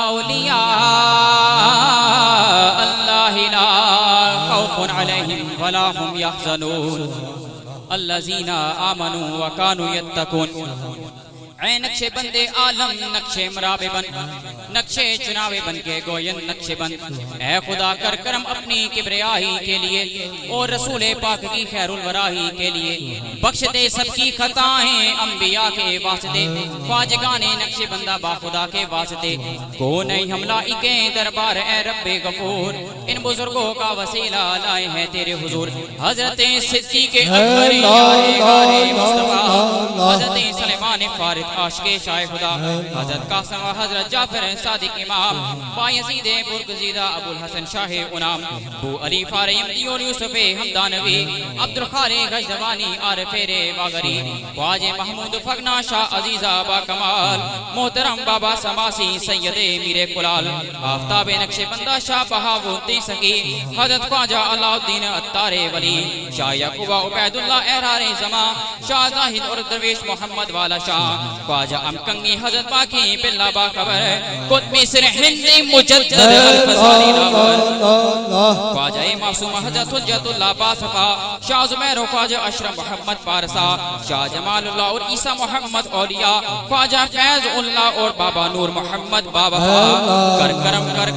اولیاء اللہ لا خوف علیہم ولا هم یحزنون الذین آمنوا وکانوا یتقون۔ اے نقش بندے عالم نقش مراب بن، نقش چناوے بن کے گوین نقش بن، اے خدا کر کرم اپنی کبریائی کے لیے اور رسول پاک کی خیر الورائی کے لیے، بخش دے سب کی خطائیں انبیاء کے واسطے، خواجگان نقش بندہ با خدا کے واسطے، کو نہیں حملہ کے دربار اے رب غفور، ان بزرگوں کا وسیلہ لائے ہیں تیرے حضور، حضرت صدیق اکبر یار غار مصطفیٰ، حضرت سلیمان فارغ عاشق شاہ خدا، حضرت قاسم و حضرت جعفر صادق امام، بایزید برگزیدہ ابو الحسن شاہ انام، ابو علی فاریم دیور یوسف حمدانوی، عبدالخالق غزوانی عارف باغری، خواجہ محمود فغنا شاہ عزیزہ با کمال، محترم بابا سماسی سید میر کلال، آفتاب نقش بندہ شاہ بہاؤالدین سکی، حضرت خواجہ علاء الدین عطار ولی، شاہ یعقوب عبید اللہ احرار زمان، شاہ زاہد اور درویش محمد والا شاہ، خواجہ امکنگی حضرت باقی بلہ با خبر، قطبی سر ہندی مجدد الفضالی لاغر، خواجہ معصوم حضرت حجت اللہ باصفا، شاہ زمیر و خواجہ اشرف محمد پارسا، شاہ جمال اللہ اور عیسیٰ محمد اولیاء، خواجہ فیض اللہ اور بابا نور محمد بابا، کر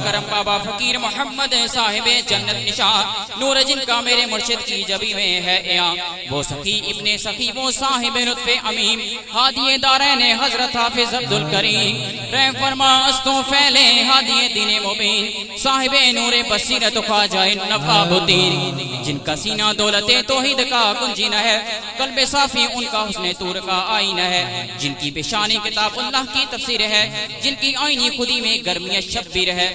کرم بابا فقیر محمد صاحب جنت نشان، نور جن کا میرے مرشد کی جبی میں ہے ایام، وہ سخی ابن سخی وہ صاحب لطف امیم، ہادی دارین حضرت حافظ عبدالکریم، رحم فرما استوں پھیلے ہادی دین مبین، صاحب نور بصیرت خواجہ نواب الدین، جن کا سینہ دولت توحید کا کنجینہ ہے، قلب صافی ان کا حسن طور کا آئینہ ہے، جن کی پیشانی کتاب اللہ کی تفسیر ہے، جن کی آئینی خودی میں گرمی شبیر ہے،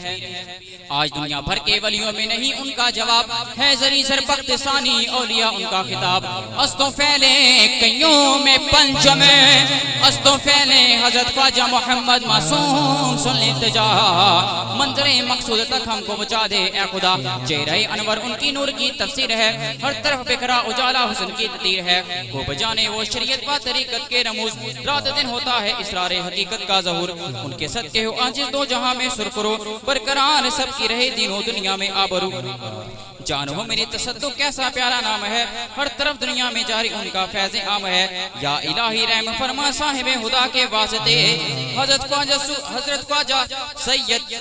آج دنیا بھر کے ولیوں میں نہیں ان کا جواب ہے، زری زربخت ثانی اولیاء ان کا خطاب، استوں پھیلے کئیوں میں پنجم، استوں پھیلے حضرت خواجہ محمد معصوم سن التجا، منظر مقصود تک ہم کو بچا دے اے خدا، چہرہ انور ان کی نور کی تفسیر ہے، ہر طرف بکھرا اجالا حسن کی تطیر ہے، وہ بجانے وہ شریعت و طریقت کے رموز، رات دن ہوتا ہے اسرار حقیقت کا ظہور، ان کے صدقے ہو عاجز دو جہاں میں سرخرو، برقرار سب کی رہے دین و دنیا میں آبرو، جانو میری تصدق کیسا پیارا نام ہے، ہر طرف دنیا میں جاری ان کا فیض عام ہے، یا الہی رحم فرما صاحب خدا کے واسطے، حضرت خواجہ سید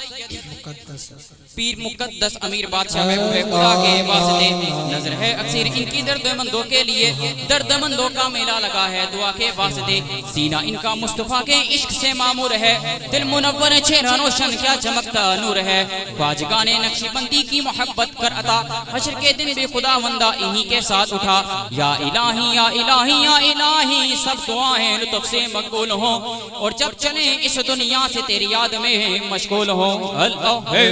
پیر مقدس امیر بادشاہ محبوب خدا کے واسطے، نظر ہے اکثر ان کی درد مندوں کے لیے، درد مندوں کا میلہ لگا ہے دعا کے واسطے، سینہ ان کا مصطفیٰ کے عشق سے معمور ہے، دل منور چہرہ روشن کیا چمکتا نور ہے، خواجگان نقش بندی کی محبت کر عطا، حشر کے دن بھی خدا وندہ انہی کے ساتھ اٹھا، یا الہی یا الہی یا الہی سب دعائیں لطف سے مقبول ہوں، اور جب چلیں اس دنیا سے تیری یاد میں مشغول ہوں، اللہ ہے